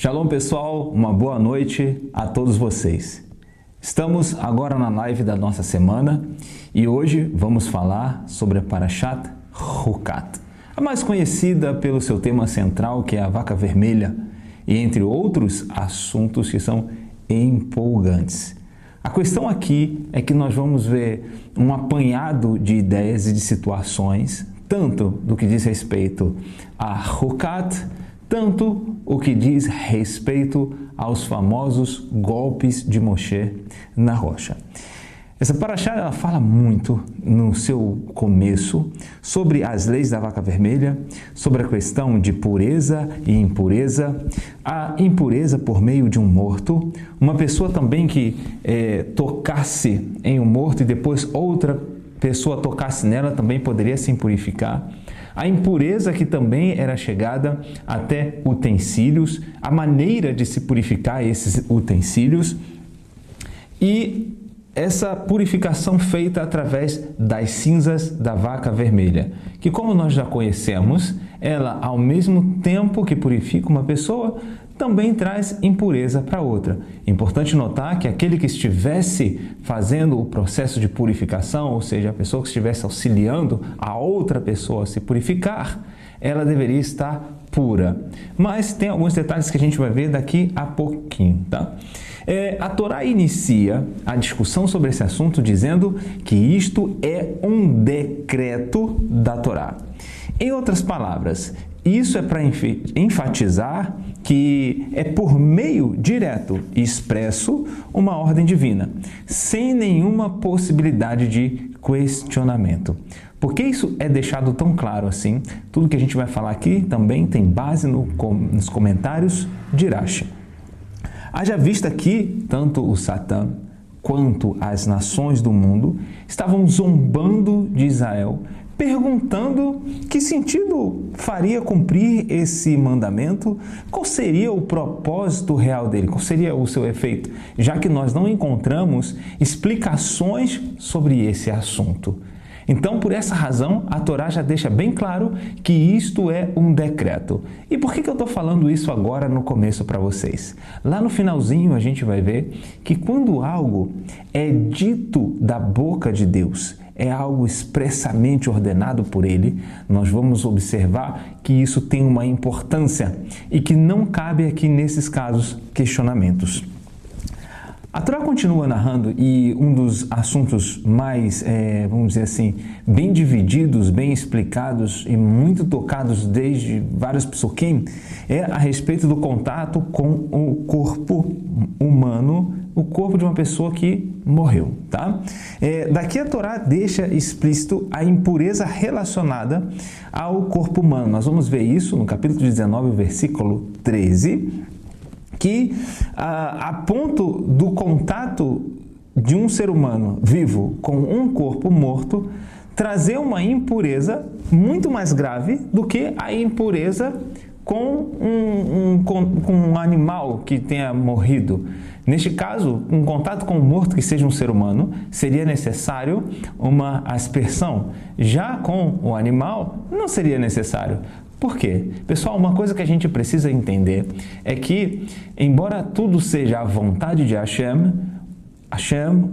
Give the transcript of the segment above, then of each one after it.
Shalom pessoal, uma boa noite a todos vocês. Estamos agora na live da nossa semana e hoje vamos falar sobre a Parashat Hukat, a mais conhecida pelo seu tema central, que é a vaca vermelha, e entre outros assuntos que são empolgantes. A questão aqui é que nós vamos ver um apanhado de ideias e de situações, tanto do que diz respeito a Hukat, tanto o que diz respeito aos famosos golpes de Moshe na rocha. Essa paraxá ela fala muito no seu começo sobre as leis da vaca vermelha, sobre a questão de pureza e impureza, a impureza por meio de um morto, uma pessoa também que tocasse em um morto e depois outra pessoa tocasse nela também poderia se impurificar. A impureza que também era chegada até utensílios, a maneira de se purificar esses utensílios e essa purificação feita através das cinzas da vaca vermelha, que como nós já conhecemos, ela ao mesmo tempo que purifica uma pessoa, também traz impureza para outra. Importante notar que aquele que estivesse fazendo o processo de purificação, ou seja, a pessoa que estivesse auxiliando a outra pessoa a se purificar, ela deveria estar pura. Mas tem alguns detalhes que a gente vai ver daqui a pouquinho, tá? A Torá inicia a discussão sobre esse assunto dizendo que isto é um decreto da Torá. Em outras palavras, isso é para enfatizar que é por meio direto e expresso uma ordem divina, sem nenhuma possibilidade de questionamento. Por que isso é deixado tão claro assim? Tudo que a gente vai falar aqui também tem base nos comentários de Rashi. Haja vista que tanto o Satã quanto as nações do mundo estavam zombando de Israel, perguntando que sentido faria cumprir esse mandamento, qual seria o propósito real dele, qual seria o seu efeito, já que nós não encontramos explicações sobre esse assunto. Então, por essa razão, a Torá já deixa bem claro que isto é um decreto. E por que eu estou falando isso agora no começo para vocês? Lá no finalzinho a gente vai ver que quando algo é dito da boca de Deus, é algo expressamente ordenado por Ele, nós vamos observar que isso tem uma importância e que não cabe aqui nesses casos questionamentos. A Torá continua narrando e um dos assuntos mais, vamos dizer assim, bem divididos, bem explicados e muito tocados desde vários psukim é a respeito do contato com o corpo humano, o corpo de uma pessoa que morreu, tá? Daqui a Torá deixa explícito a impureza relacionada ao corpo humano. Nós vamos ver isso no capítulo 19, versículo 13, que a ponto do contato de um ser humano vivo com um corpo morto trazer uma impureza muito mais grave do que a impureza com um animal que tenha morrido. Neste caso, um contato com um morto que seja um ser humano, seria necessário uma aspersão. Já com o animal, não seria necessário. Por quê? Pessoal, uma coisa que a gente precisa entender é que, embora tudo seja a vontade de Hashem,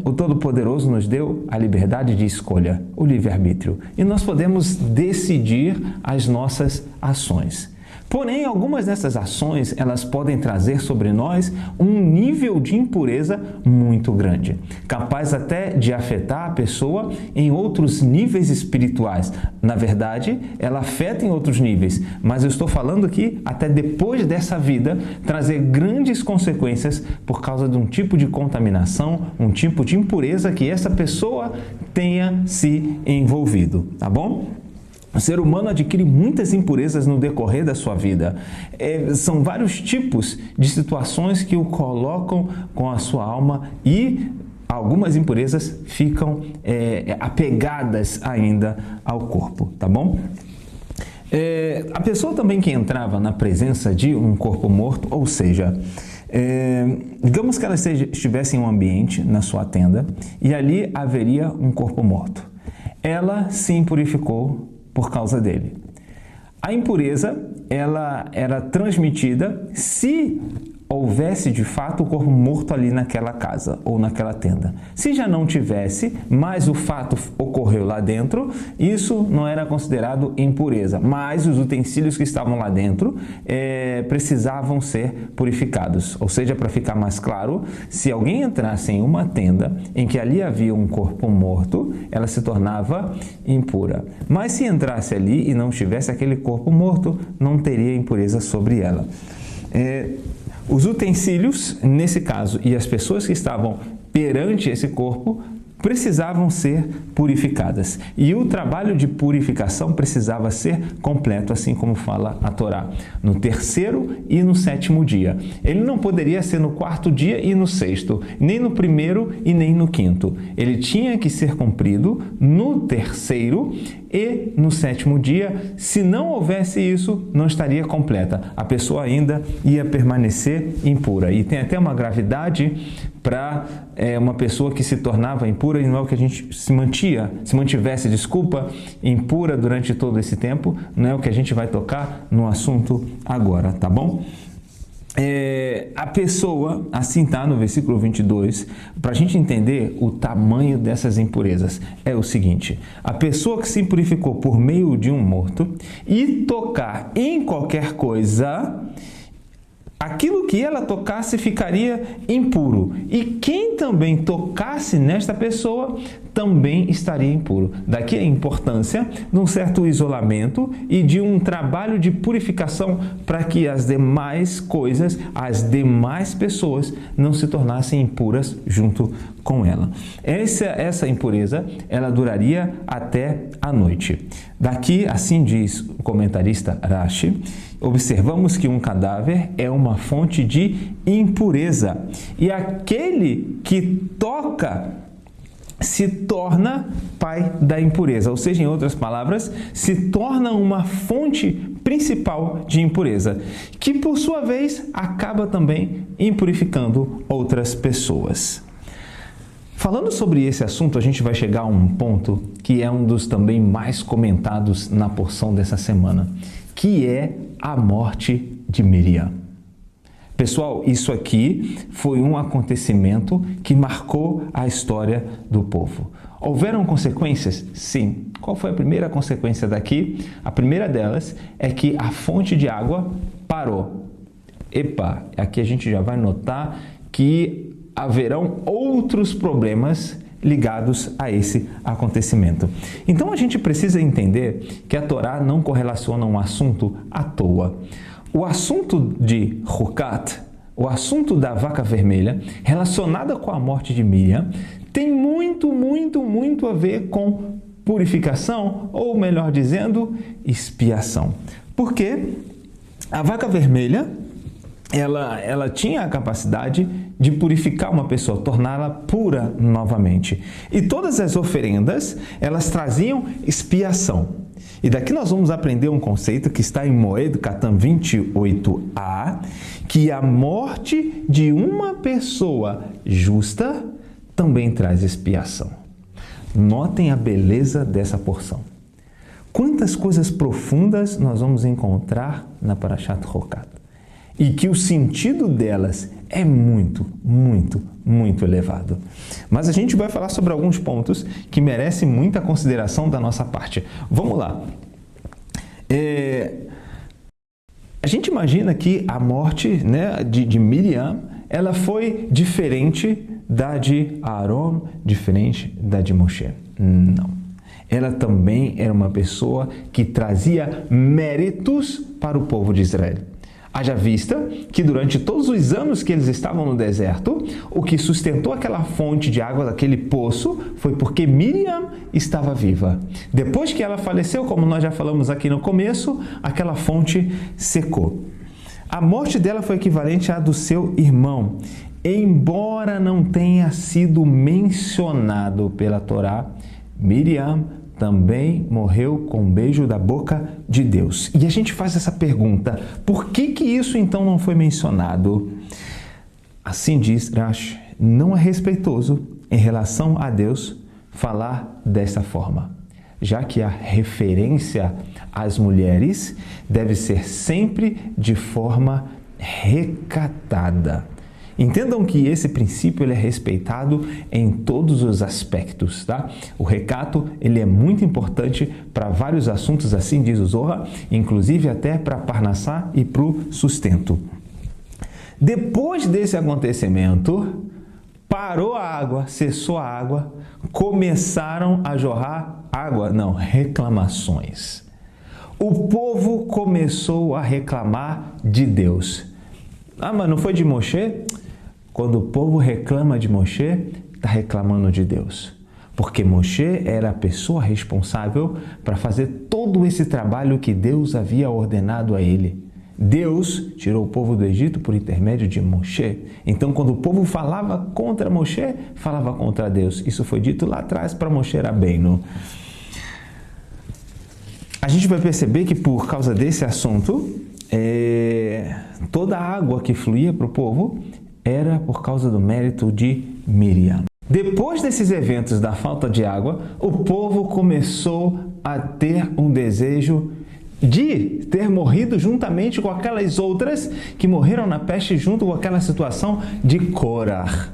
o Todo-Poderoso, nos deu a liberdade de escolha, o livre-arbítrio. E nós podemos decidir as nossas ações. Porém, algumas dessas ações, elas podem trazer sobre nós um nível de impureza muito grande, capaz até de afetar a pessoa em outros níveis espirituais. Na verdade, ela afeta em outros níveis, mas eu estou falando aqui, até depois dessa vida, trazer grandes consequências por causa de um tipo de contaminação, um tipo de impureza que essa pessoa tenha se envolvido, tá bom? O ser humano adquire muitas impurezas no decorrer da sua vida. São vários tipos de situações que o colocam com a sua alma e algumas impurezas ficam apegadas ainda ao corpo, tá bom? A pessoa também que entrava na presença de um corpo morto, ou seja, digamos que ela estivesse em um ambiente, na sua tenda, e ali haveria um corpo morto. Ela se impurificou por causa dele. A impureza, ela era transmitida se houvesse de fato o corpo morto ali naquela casa ou naquela tenda. Se já não tivesse, mas o fato ocorreu lá dentro, isso não era considerado impureza, mas os utensílios que estavam lá dentro precisavam ser purificados. Ou seja, para ficar mais claro, se alguém entrasse em uma tenda em que ali havia um corpo morto, ela se tornava impura. Mas se entrasse ali e não tivesse aquele corpo morto, não teria impureza sobre ela. Os utensílios, nesse caso, e as pessoas que estavam perante esse corpo, precisavam ser purificadas. E o trabalho de purificação precisava ser completo, assim como fala a Torá, no 3º e no 7º dia. Ele não poderia ser no 4º dia e no 6º, nem no 1º e nem no 5º. Ele tinha que ser cumprido no 3º e no 7º dia. Se não houvesse isso, não estaria completa. A pessoa ainda ia permanecer impura. E tem até uma gravidade para uma pessoa que se tornava impura, e não é o que a gente se mantivesse, impura durante todo esse tempo, não é o que a gente vai tocar no assunto agora, tá bom? A pessoa, assim está no versículo 22, para a gente entender o tamanho dessas impurezas, é o seguinte: a pessoa que se purificou por meio de um morto e tocar em qualquer coisa, aquilo que ela tocasse ficaria impuro, e quem também tocasse nesta pessoa também estaria impuro. Daqui a importância de um certo isolamento e de um trabalho de purificação para que as demais coisas, as demais pessoas não se tornassem impuras junto com ela. Essa impureza, ela duraria até a noite. Daqui, assim diz o comentarista Rashi, observamos que um cadáver é uma fonte de impureza, e aquele que toca se torna pai da impureza, ou seja, em outras palavras, se torna uma fonte principal de impureza, que por sua vez acaba também impurificando outras pessoas. Falando sobre esse assunto, a gente vai chegar a um ponto que é um dos também mais comentados na porção dessa semana, que é a morte de Miriam. Pessoal, isso aqui foi um acontecimento que marcou a história do povo. Houveram consequências? Sim. Qual foi a primeira consequência daqui? A primeira delas é que a fonte de água parou. Aqui a gente já vai notar que haverão outros problemas ligados a esse acontecimento. Então a gente precisa entender que a Torá não correlaciona um assunto à toa. O assunto de Hukat, o assunto da vaca vermelha, relacionada com a morte de Miriam, tem muito a ver com purificação, ou melhor dizendo, expiação. Porque a vaca vermelha, ela tinha a capacidade de purificar uma pessoa, torná-la pura novamente. E todas as oferendas, elas traziam expiação. E daqui nós vamos aprender um conceito que está em Moed Katan 28a, que a morte de uma pessoa justa também traz expiação. Notem a beleza dessa porção. Quantas coisas profundas nós vamos encontrar na Parashat Hukat. E que o sentido delas é muito elevado. Mas a gente vai falar sobre alguns pontos que merecem muita consideração da nossa parte. Vamos lá. A gente imagina que a morte, né, de Miriam, ela foi diferente da de Aaron, diferente da de Moshe. Não. Ela também era uma pessoa que trazia méritos para o povo de Israel. Haja vista que durante todos os anos que eles estavam no deserto, o que sustentou aquela fonte de água, daquele poço, foi porque Miriam estava viva. Depois que ela faleceu, como nós já falamos aqui no começo, aquela fonte secou. A morte dela foi equivalente à do seu irmão, embora não tenha sido mencionado pela Torá. Miriam também morreu com um beijo da boca de Deus. E a gente faz essa pergunta, por que isso então não foi mencionado? Assim diz Rashi, não é respeitoso em relação a Deus falar dessa forma. já que a referência às mulheres deve ser sempre de forma recatada. Entendam que esse princípio ele é respeitado em todos os aspectos, tá? O recato ele é muito importante para vários assuntos, assim diz o Zohar, inclusive até para parnassá e para o sustento. Depois desse acontecimento, parou a água, cessou a água, começaram a jorrar água, não, reclamações. O povo começou a reclamar de Deus. Ah, mas não foi de Moshe? Quando o povo reclama de Moshe, está reclamando de Deus. Porque Moshe era a pessoa responsável para fazer todo esse trabalho que Deus havia ordenado a ele. Deus tirou o povo do Egito por intermédio de Moshe. Então, quando o povo falava contra Moshe, falava contra Deus. Isso foi dito lá atrás para Moshe Rabbeinu. A gente vai perceber que por causa desse assunto, toda a água que fluía para o povo era por causa do mérito de Miriam. Depois desses eventos da falta de água, o povo começou a ter um desejo de ter morrido juntamente com aquelas outras que morreram na peste junto com aquela situação de Korah.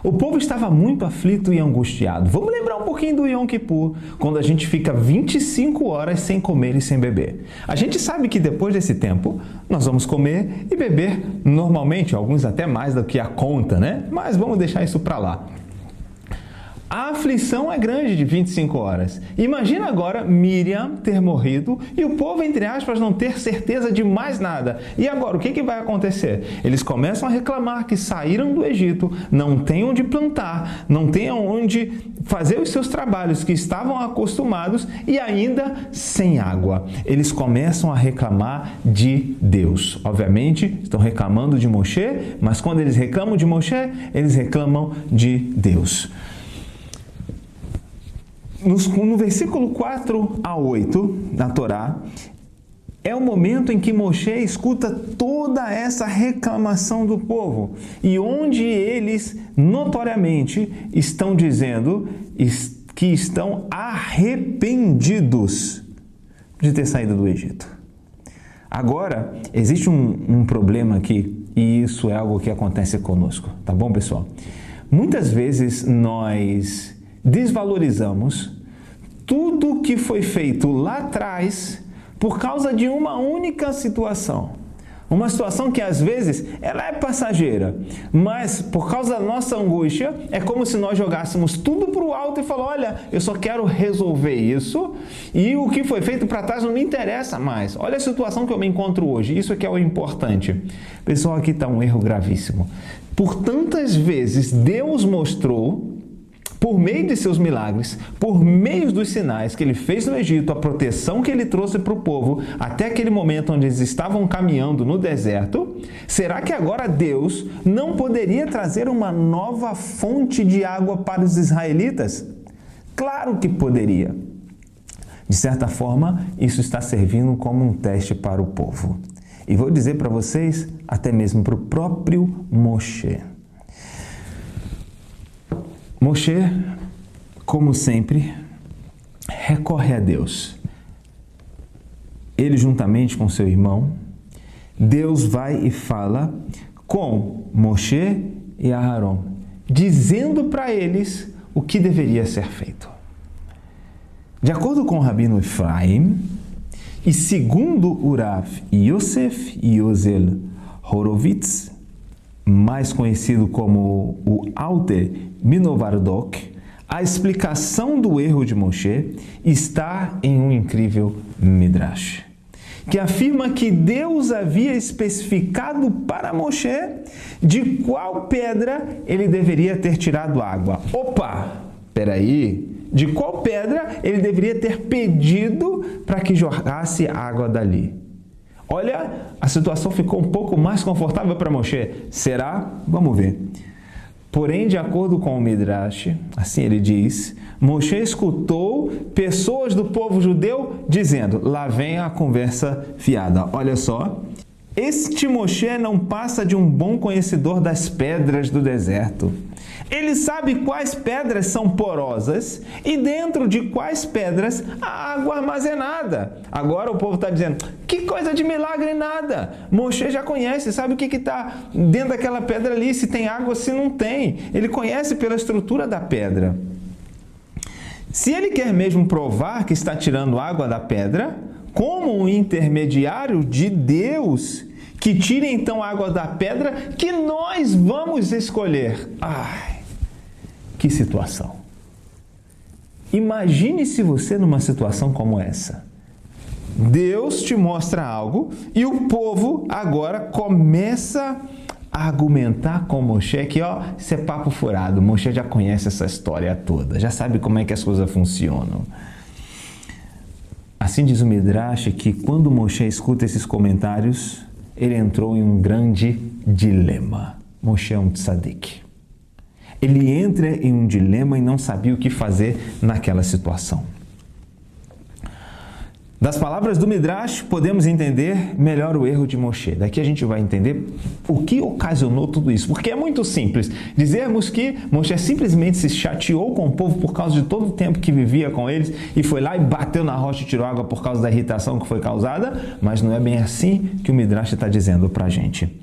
O povo estava muito aflito e angustiado. Vamos lembrar um pouquinho do Yom Kippur, quando a gente fica 25 horas sem comer e sem beber. A gente sabe que depois desse tempo, nós vamos comer e beber normalmente, alguns até mais do que a conta, né? Mas vamos deixar isso para lá. A aflição é grande de 25 horas. Imagina agora Miriam ter morrido e o povo, entre aspas, não ter certeza de mais nada. E agora, o que vai acontecer? Eles começam a reclamar que saíram do Egito, não têm onde plantar, não têm onde fazer os seus trabalhos que estavam acostumados e ainda sem água. Eles começam a reclamar de Deus. Obviamente, estão reclamando de Moshe, mas quando eles reclamam de Moshe, eles reclamam de Deus. No versículo 4 a 8 da Torá, é o momento em que Moshe escuta toda essa reclamação do povo e onde eles notoriamente estão dizendo que estão arrependidos de ter saído do Egito. Agora, existe um problema aqui e isso é algo que acontece conosco, tá bom, pessoal? Muitas vezes nós desvalorizamos tudo que foi feito lá atrás por causa de uma única situação. Uma situação que às vezes ela é passageira, mas por causa da nossa angústia, é como se nós jogássemos tudo para o alto e falar, olha, eu só quero resolver isso e o que foi feito para trás não me interessa mais. Olha a situação que eu me encontro hoje, isso é que é o importante. Pessoal, aqui está um erro gravíssimo. Por tantas vezes Deus mostrou, por meio de seus milagres, por meio dos sinais que ele fez no Egito, a proteção que ele trouxe para o povo, até aquele momento onde eles estavam caminhando no deserto, será que agora Deus não poderia trazer uma nova fonte de água para os israelitas? Claro que poderia. De certa forma, isso está servindo como um teste para o povo. E vou dizer para vocês, até mesmo para o próprio Moshe. Moshe, como sempre, recorre a Deus. Ele, juntamente com seu irmão, Deus vai e fala com Moshe e Aharon, dizendo para eles o que deveria ser feito. De acordo com o Rabino Efraim, e segundo o Rav Yosef Yozel Horovitz, mais conhecido como o Alter Minovardok, a explicação do erro de Moshe está em um incrível Midrash, que afirma que Deus havia especificado para Moshe de qual pedra ele deveria ter tirado água. Opa! Peraí! De qual pedra ele deveria ter pedido para que jorrasse água dali? Olha, a situação ficou um pouco mais confortável para Moshe. Será? Vamos ver. Porém, de acordo com o Midrash, assim ele diz, Moshe escutou pessoas do povo judeu dizendo, lá vem a conversa fiada. Olha só, este Moshe não passa de um bom conhecedor das pedras do deserto. Ele sabe quais pedras são porosas e dentro de quais pedras há água armazenada. Agora o povo está dizendo, que coisa de milagre nada. Moshe já conhece, sabe o que está dentro daquela pedra ali, se tem água, se não tem. Ele conhece pela estrutura da pedra. Se ele quer mesmo provar que está tirando água da pedra, como um intermediário de Deus, que tire então água da pedra que nós vamos escolher. Ai, que situação! Imagine se você numa situação como essa. Deus te mostra algo e o povo agora começa a argumentar com Moshe que, isso é papo furado. Moshe já conhece essa história toda, já sabe como é que as coisas funcionam. Assim diz o Midrash que quando Moshe escuta esses comentários, ele entrou em um grande dilema. Moshe é um tzadik. Ele entra em um dilema e não sabia o que fazer naquela situação. Das palavras do Midrash, podemos entender melhor o erro de Moshe. Daqui a gente vai entender o que ocasionou tudo isso. Porque é muito simples dizermos que Moshe simplesmente se chateou com o povo por causa de todo o tempo que vivia com eles e foi lá e bateu na rocha e tirou água por causa da irritação que foi causada, mas não é bem assim que o Midrash está dizendo para a gente.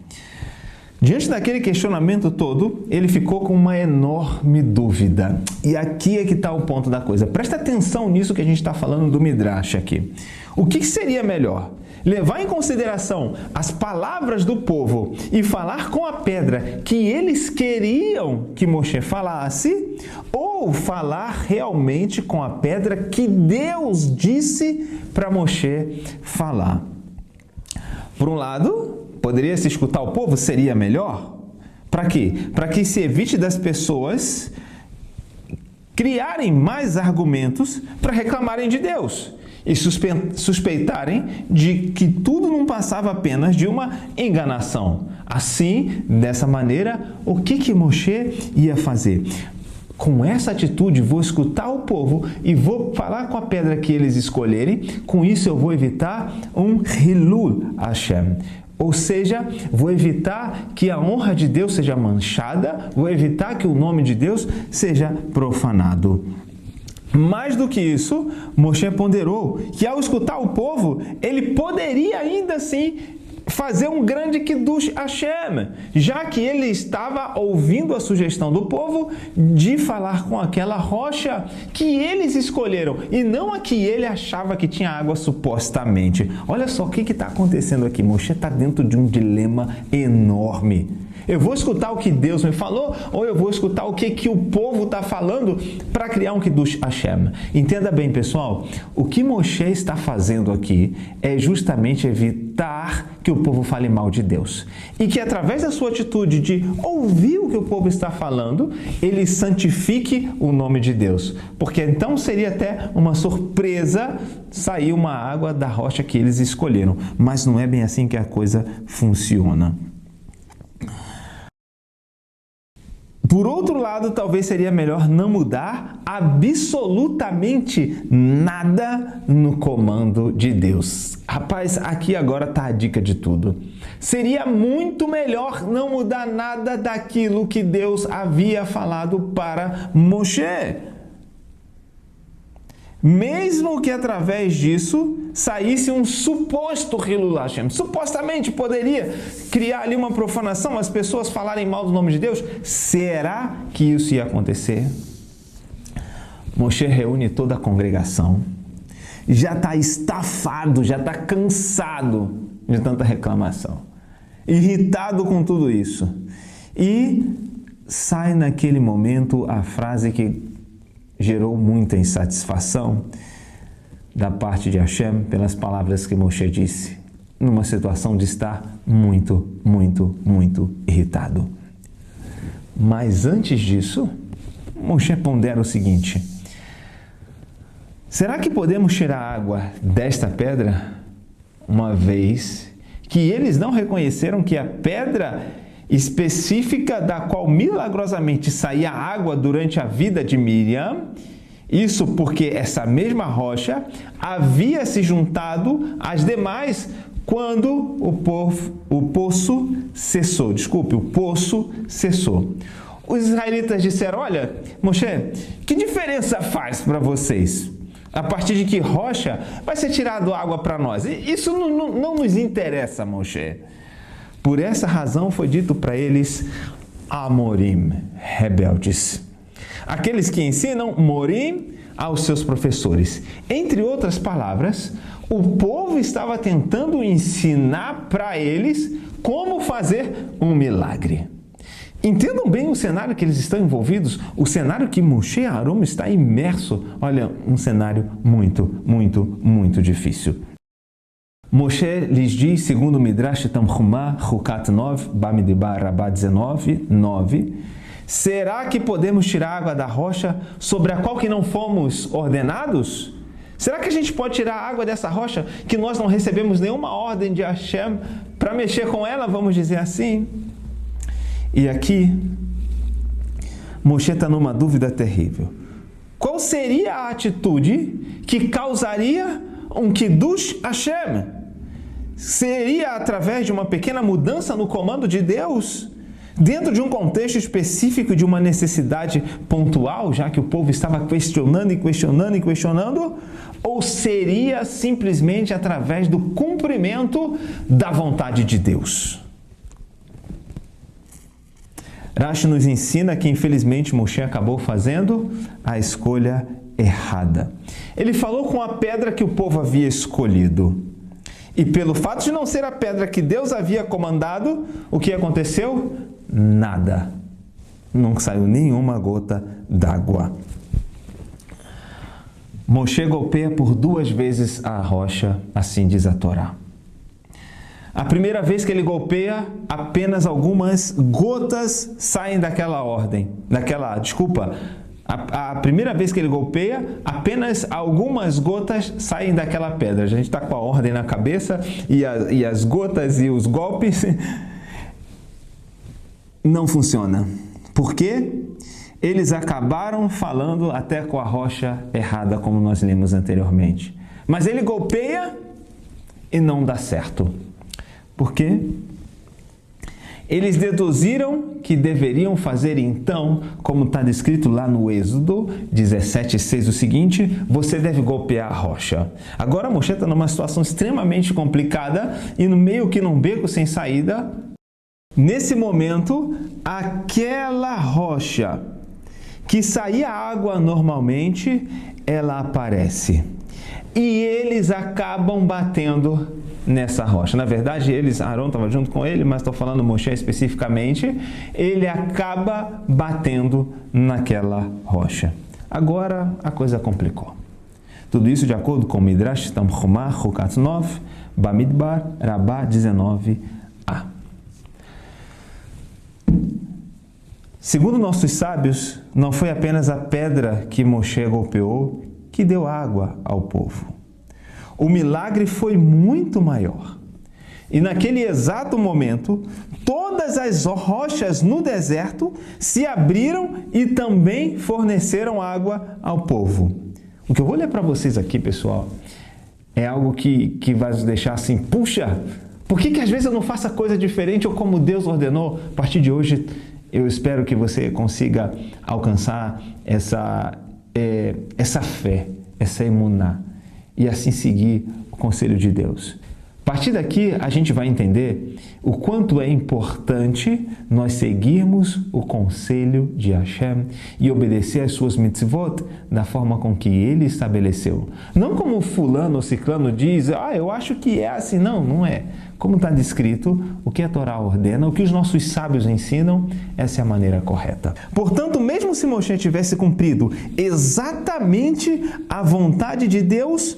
Diante daquele questionamento todo, ele ficou com uma enorme dúvida. E aqui é que está o ponto da coisa. Presta atenção nisso que a gente está falando do Midrash aqui. O que seria melhor? Levar em consideração as palavras do povo e falar com a pedra que eles queriam que Moshe falasse, ou falar realmente com a pedra que Deus disse para Moshe falar? Por um lado, poderia se escutar o povo? Seria melhor? Para quê? Para que se evite das pessoas criarem mais argumentos para reclamarem de Deus e suspeitarem de que tudo não passava apenas de uma enganação. Assim, dessa maneira, o que Moshe ia fazer? Com essa atitude, vou escutar o povo e vou falar com a pedra que eles escolherem. Com isso, eu vou evitar um Hilul Hashem. Ou seja, vou evitar que a honra de Deus seja manchada, vou evitar que o nome de Deus seja profanado. Mais do que isso, Moshe ponderou que ao escutar o povo, ele poderia ainda assim fazer um grande Kiddush Hashem, já que ele estava ouvindo a sugestão do povo de falar com aquela rocha que eles escolheram e não a que ele achava que tinha água supostamente. Olha só o que está acontecendo aqui. Moshe está dentro de um dilema enorme. Eu vou escutar o que Deus me falou ou eu vou escutar o que o povo está falando para criar um Kiddush Hashem? Entenda bem, pessoal, o que Moshe está fazendo aqui é justamente evitar que o povo fale mal de Deus. E que através da sua atitude de ouvir o que o povo está falando, ele santifique o nome de Deus. Porque então seria até uma surpresa sair uma água da rocha que eles escolheram. Mas não é bem assim que a coisa funciona. Por outro lado, talvez seria melhor não mudar absolutamente nada no comando de Deus. Rapaz, aqui agora está a dica de tudo. Seria muito melhor não mudar nada daquilo que Deus havia falado para Moshe. Mesmo que através disso saísse um suposto Hilul Hashem. Supostamente poderia criar ali uma profanação, as pessoas falarem mal do nome de Deus. Será que isso ia acontecer? Moshe reúne toda a congregação. Já está estafado, já está cansado de tanta reclamação. Irritado com tudo isso. E sai naquele momento a frase que gerou muita insatisfação da parte de Hashem pelas palavras que Moshe disse, numa situação de estar muito irritado. Mas antes disso, Moshe pondera o seguinte: será que podemos tirar água desta pedra, uma vez que eles não reconheceram que a pedra específica da qual milagrosamente saía água durante a vida de Miriam, isso porque essa mesma rocha havia se juntado às demais quando o poço cessou. Os israelitas disseram: olha, Moshe, que diferença faz para vocês? A partir de que rocha vai ser tirado água para nós? Isso não nos interessa, Moshe. Por essa razão foi dito para eles Amorim, rebeldes. Aqueles que ensinam Morim aos seus professores. Entre outras palavras, o povo estava tentando ensinar para eles como fazer um milagre. Entendam bem o cenário que eles estão envolvidos, o cenário que Moshe e Aharon está imerso. Olha, um cenário muito difícil. Moshe lhes diz, segundo Midrash Tanhumá, Chukat 9, Bamidbar Rabá 19, 9, será que podemos tirar água da rocha sobre a qual que não fomos ordenados? Será que a gente pode tirar a água dessa rocha que nós não recebemos nenhuma ordem de Hashem para mexer com ela, vamos dizer assim? E aqui, Moshe está numa dúvida terrível. Qual seria a atitude que causaria um Kiddush Hashem? Seria através de uma pequena mudança no comando de Deus? Dentro de um contexto específico de uma necessidade pontual, já que o povo estava questionando? Ou seria simplesmente através do cumprimento da vontade de Deus? Rashi nos ensina que, infelizmente, Moshe acabou fazendo a escolha errada. Ele falou com a pedra que o povo havia escolhido. E pelo fato de não ser a pedra que Deus havia comandado, o que aconteceu? Nada. Não saiu nenhuma gota d'água. Moshe golpeia por 2 vezes a rocha, assim diz a Torá. A primeira vez que ele golpeia, apenas algumas gotas saem daquela A primeira vez que ele golpeia, apenas algumas gotas saem daquela pedra. A gente está com a ordem na cabeça e as gotas e os golpes não funciona. Por quê? Eles acabaram falando até com a rocha errada, como nós lemos anteriormente. Mas ele golpeia e não dá certo. Por quê? Eles deduziram que deveriam fazer então, como está descrito lá no Êxodo 17:6, o seguinte: você deve golpear a rocha. Agora Moshe está numa situação extremamente complicada e no meio que num beco sem saída. Nesse momento, aquela rocha que saía água normalmente, ela aparece. E eles acabam batendo nessa rocha. Na verdade, Aharon estava junto com ele, mas estou falando Moshe especificamente, ele acaba batendo naquela rocha. Agora, a coisa complicou. Tudo isso de acordo com Midrash Tanhumá, Chukat 9, Bamidbar, Rabá 19a. Segundo nossos sábios, não foi apenas a pedra que Moshe golpeou que deu água ao povo. O milagre foi muito maior. E naquele exato momento, todas as rochas no deserto se abriram e também forneceram água ao povo. O que eu vou ler para vocês aqui, pessoal, é algo que vai nos deixar assim, puxa, por que às vezes eu não faço a coisa diferente ou como Deus ordenou? A partir de hoje, eu espero que você consiga alcançar essa fé, essa emuná, e assim seguir o conselho de Deus. A partir daqui, a gente vai entender o quanto é importante nós seguirmos o conselho de Hashem e obedecer às suas mitzvot da forma com que Ele estabeleceu. Não como fulano ou ciclano diz, eu acho que é assim. Não, não é. Como está descrito, o que a Torá ordena, o que os nossos sábios ensinam, essa é a maneira correta. Portanto, mesmo se Moshe tivesse cumprido exatamente a vontade de Deus,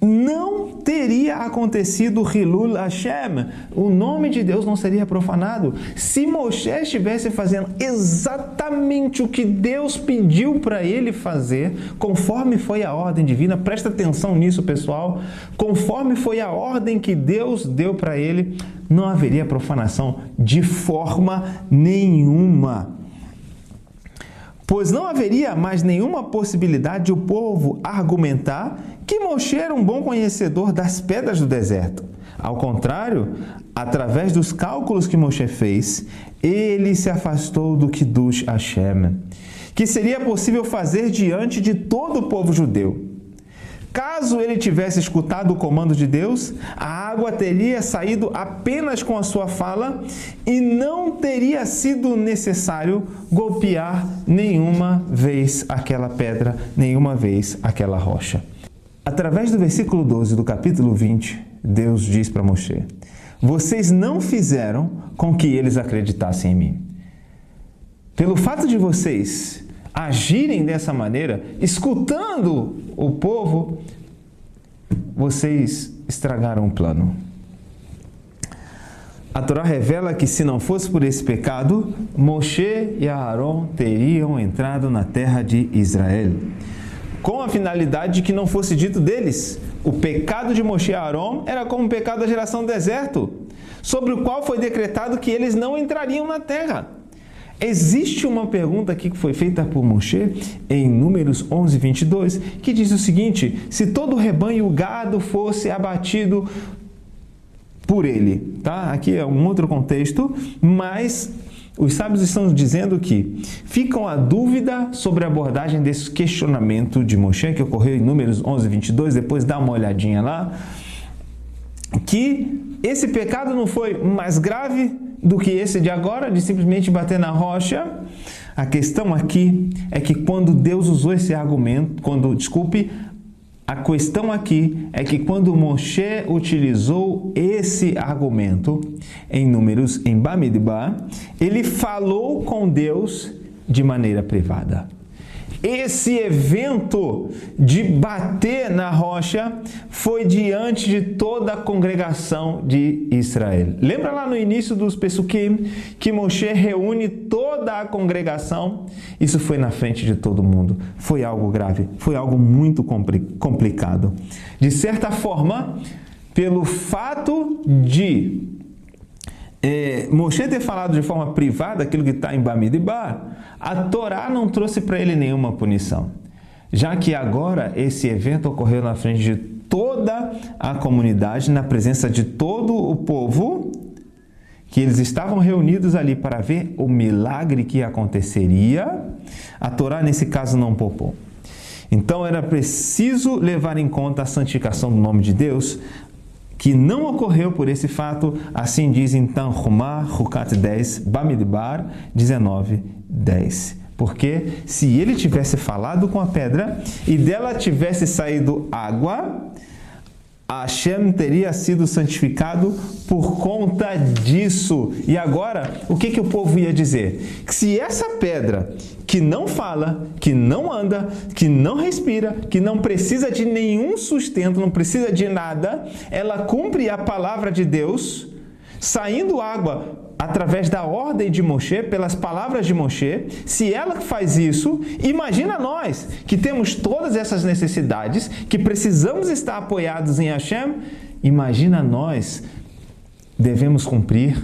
não teria acontecido Hilul Hashem. O nome de Deus não seria profanado. Se Moshe estivesse fazendo exatamente o que Deus pediu para ele fazer, conforme foi a ordem divina, presta atenção nisso, pessoal, conforme foi a ordem que Deus deu para ele, não haveria profanação de forma nenhuma. Pois não haveria mais nenhuma possibilidade de o povo argumentar que Moshe era um bom conhecedor das pedras do deserto. Ao contrário, através dos cálculos que Moshe fez, ele se afastou do Kiddush Hashem, que seria possível fazer diante de todo o povo judeu. Caso ele tivesse escutado o comando de Deus, a água teria saído apenas com a sua fala e não teria sido necessário golpear nenhuma vez aquela pedra, nenhuma vez aquela rocha. Através do versículo 12 do capítulo 20, Deus diz para Moshe: vocês não fizeram com que eles acreditassem em mim. Pelo fato de vocês agirem dessa maneira, escutando o povo, vocês estragaram o plano. A Torá revela que se não fosse por esse pecado, Moshe e Aharon teriam entrado na terra de Israel, com a finalidade de que não fosse dito deles: o pecado de Moshe e Aharon era como o pecado da geração do deserto, sobre o qual foi decretado que eles não entrariam na terra. Existe uma pergunta aqui que foi feita por Moshe em Números 11, 22, que diz o seguinte: se todo o rebanho e o gado fosse abatido por ele, tá? Aqui é um outro contexto, mas os sábios estão dizendo que ficam a dúvida sobre a abordagem desse questionamento de Moshe, que ocorreu em Números 11, 22, depois dá uma olhadinha lá, que esse pecado não foi mais grave do que esse de agora, de simplesmente bater na rocha. A questão aqui é que quando Deus usou esse argumento, a questão aqui é que quando Moshe utilizou esse argumento em Números, em Bamidbar, ele falou com Deus de maneira privada. Esse evento de bater na rocha foi diante de toda a congregação de Israel. Lembra lá no início dos Pesukim que Moshe reúne toda a congregação? Isso foi na frente de todo mundo. Foi algo grave, foi algo muito complicado. De certa forma, pelo fato de Moshe ter falado de forma privada aquilo que está em Bamidbar, a Torá não trouxe para ele nenhuma punição, já que agora esse evento ocorreu na frente de toda a comunidade, na presença de todo o povo, que eles estavam reunidos ali para ver o milagre que aconteceria. A Torá nesse caso não poupou. Então era preciso levar em conta a santificação do nome de Deus, que não ocorreu por esse fato. Assim diz então Humá, Hukat 10, Bamidbar 19, 10. Porque se ele tivesse falado com a pedra e dela tivesse saído água, Hashem teria sido santificado por conta disso. E agora, o que o povo ia dizer? Que se essa pedra, que não fala, que não anda, que não respira, que não precisa de nenhum sustento, não precisa de nada, ela cumpre a palavra de Deus, saindo água através da ordem de Moshe, pelas palavras de Moshe. Se ela faz isso, imagina nós, que temos todas essas necessidades, que precisamos estar apoiados em Hashem, imagina nós, devemos cumprir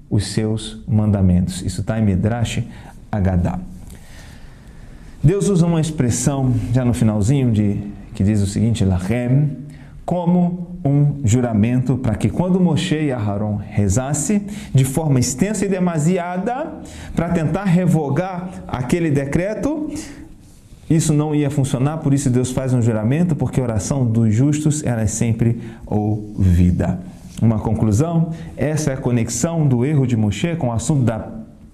os seus mandamentos. Isso está em Midrash Agadá. Deus usa uma expressão, já no finalzinho, que diz o seguinte: Lachem, como um juramento para que quando Moshe e Aharon rezassem de forma extensa e demasiada para tentar revogar aquele decreto, isso não ia funcionar. Por isso Deus faz um juramento, porque a oração dos justos ela é sempre ouvida. Uma conclusão: essa é a conexão do erro de Moshe com o assunto da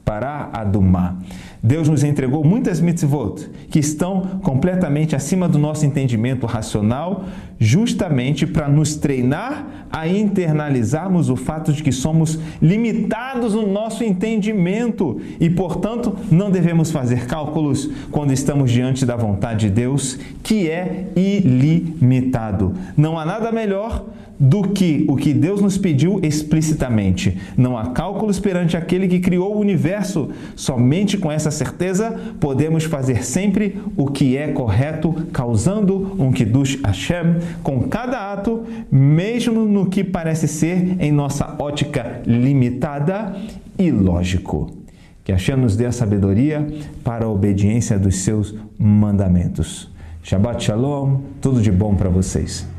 Pará Adumá. Deus nos entregou muitas mitzvot que estão completamente acima do nosso entendimento racional, justamente para nos treinar a internalizarmos o fato de que somos limitados no nosso entendimento e, portanto, não devemos fazer cálculos quando estamos diante da vontade de Deus, que é ilimitado. Não há nada melhor do que o que Deus nos pediu explicitamente. Não há cálculos perante aquele que criou o universo. Somente com essa certeza podemos fazer sempre o que é correto, causando um Kiddush Hashem com cada ato, mesmo no que parece ser, em nossa ótica limitada e lógico. Que Hashem nos dê a sabedoria para a obediência dos seus mandamentos. Shabbat Shalom, tudo de bom para vocês.